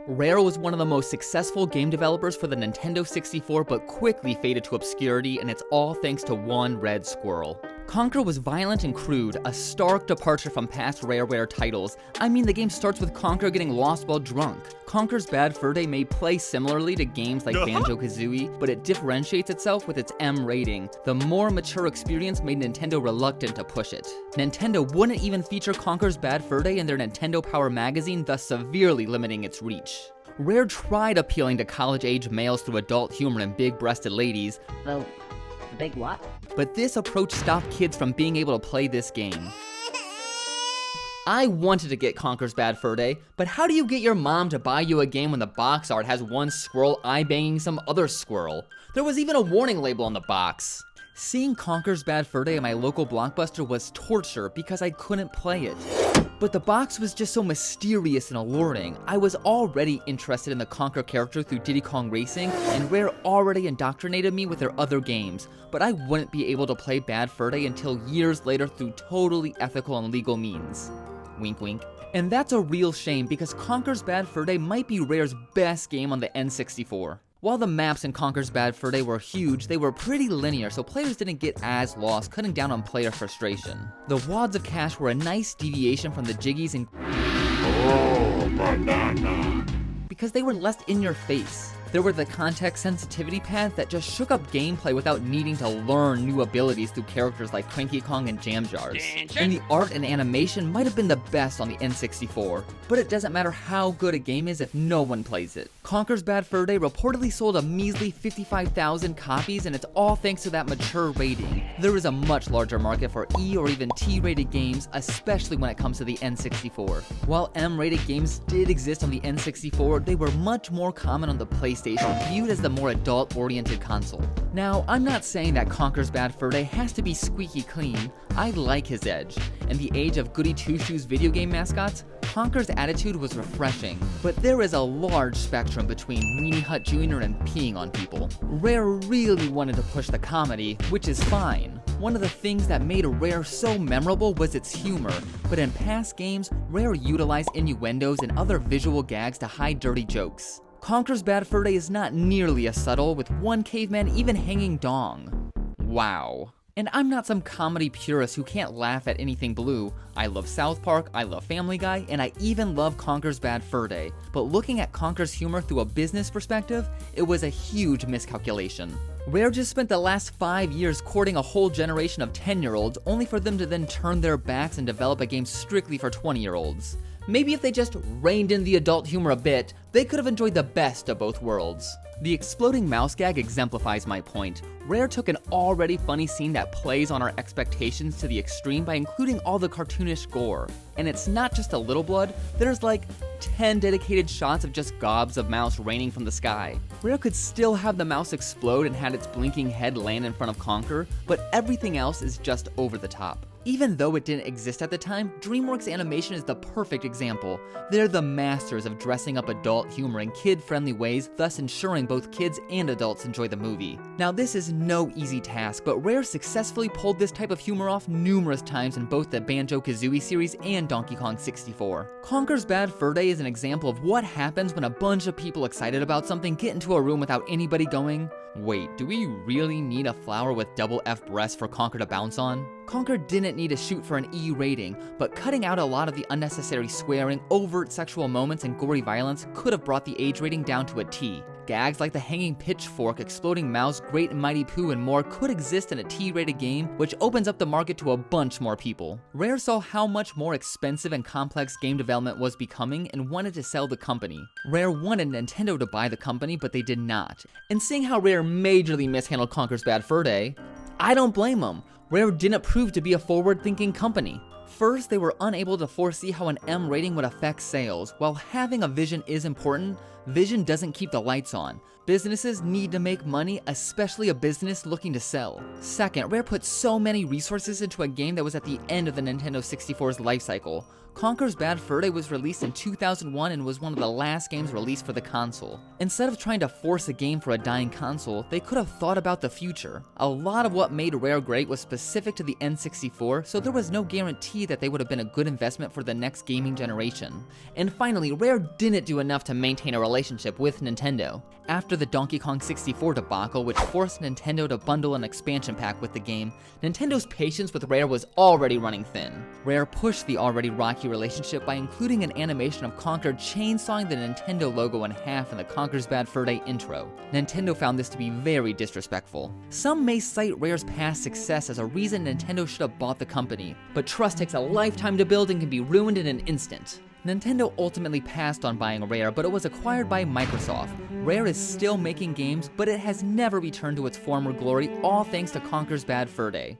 Rare was one of the most successful game developers for the Nintendo 64, but quickly faded to obscurity, and it's all thanks to one red squirrel. Conker was violent and crude, a stark departure from past Rareware titles. I mean, the game starts with Conker getting lost while drunk. Conker's Bad Fur Day may play similarly to games like Banjo-Kazooie, but it differentiates itself with its M rating. The more mature experience made Nintendo reluctant to push it. Nintendo wouldn't even feature Conker's Bad Fur Day in their Nintendo Power magazine, thus severely limiting its reach. Rare tried appealing to college-age males through adult humor and big-breasted ladies. Well, big what? But this approach stopped kids from being able to play this game. I wanted to get Conker's Bad Fur Day, but how do you get your mom to buy you a game when the box art has one squirrel eye-banging some other squirrel? There was even a warning label on the box. Seeing Conker's Bad Fur Day at my local Blockbuster was torture because I couldn't play it. But the box was just so mysterious and alluring. I was already interested in the Conker character through Diddy Kong Racing, and Rare already indoctrinated me with their other games, but I wouldn't be able to play Bad Fur Day until years later through totally ethical and legal means. Wink wink. And that's a real shame because Conker's Bad Fur Day might be Rare's best game on the N64. While the maps in Conker's Bad Fur Day were huge, they were pretty linear, so players didn't get as lost, cutting down on player frustration. The wads of cash were a nice deviation from the jiggies and because they were less in your face. There were the context sensitivity pads that just shook up gameplay without needing to learn new abilities through characters like Cranky Kong and Jam Jars. And the art and animation might have been the best on the N64, but it doesn't matter how good a game is if no one plays it. Conker's Bad Fur Day reportedly sold a measly 55,000 copies, and it's all thanks to that mature rating. There is a much larger market for E or even T-rated games, especially when it comes to the N64. While M-rated games did exist on the N64, they were much more common on the PlayStation, viewed as the more adult-oriented console. Now, I'm not saying that Conker's Bad Fur Day has to be squeaky clean. I like his edge. In the age of goody two-shoes video game mascots, Conker's attitude was refreshing, but there is a large spectrum between Weenie Hut Jr. and peeing on people. Rare really wanted to push the comedy, which is fine. One of the things that made Rare so memorable was its humor, but in past games, Rare utilized innuendos and other visual gags to hide dirty jokes. Conker's Bad Fur Day is not nearly as subtle, with one caveman even hanging dong. Wow. And I'm not some comedy purist who can't laugh at anything blue. I love South Park, I love Family Guy, and I even love Conker's Bad Fur Day. But looking at Conker's humor through a business perspective, it was a huge miscalculation. Rare just spent the last 5 years courting a whole generation of 10-year-olds, only for them to then turn their backs and develop a game strictly for 20-year-olds. Maybe if they just reined in the adult humor a bit, they could have enjoyed the best of both worlds. The exploding mouse gag exemplifies my point. Rare took an already funny scene that plays on our expectations to the extreme by including all the cartoonish gore. And it's not just a little blood, there's like 10 dedicated shots of just gobs of mouse raining from the sky. Rare could still have the mouse explode and had its blinking head land in front of Conker, but everything else is just over the top. Even though it didn't exist at the time, DreamWorks Animation is the perfect example. They're the masters of dressing up adult humor in kid-friendly ways, thus ensuring both kids and adults enjoy the movie. Now this is no easy task, but Rare successfully pulled this type of humor off numerous times in both the Banjo-Kazooie series and Donkey Kong 64. Conker's Bad Fur Day is an example of what happens when a bunch of people excited about something get into a room without anybody going, "Wait, do we really need a flower with double F breasts for Conker to bounce on?" Conker didn't need to shoot for an E rating, but cutting out a lot of the unnecessary swearing, overt sexual moments, and gory violence could have brought the age rating down to a T. Gags like the hanging pitchfork, exploding mouse, Great and Mighty Pooh, and more could exist in a T-rated game, which opens up the market to a bunch more people. Rare saw how much more expensive and complex game development was becoming and wanted to sell the company. Rare wanted Nintendo to buy the company, but they did not. And seeing how Rare majorly mishandled Conker's Bad Fur Day, I don't blame them. Rare didn't prove to be a forward-thinking company. First, they were unable to foresee how an M rating would affect sales. While having a vision is important, vision doesn't keep the lights on. Businesses need to make money, especially a business looking to sell. Second, Rare put so many resources into a game that was at the end of the Nintendo 64's life cycle. Conker's Bad Fur Day was released in 2001 and was one of the last games released for the console. Instead of trying to force a game for a dying console, they could have thought about the future. A lot of what made Rare great was specific to the N64, so there was no guarantee that they would have been a good investment for the next gaming generation. And finally, Rare didn't do enough to maintain a relationship with Nintendo. After the Donkey Kong 64 debacle, which forced Nintendo to bundle an expansion pack with the game, Nintendo's patience with Rare was already running thin. Rare pushed the already rocky relationship by including an animation of Conker chainsawing the Nintendo logo in half in the Conker's Bad Fur Day intro. Nintendo found this to be very disrespectful. Some may cite Rare's past success as a reason Nintendo should have bought the company, but trust takes a lifetime to build and can be ruined in an instant. Nintendo ultimately passed on buying Rare, but it was acquired by Microsoft. Rare is still making games, but it has never returned to its former glory, all thanks to Conker's Bad Fur Day.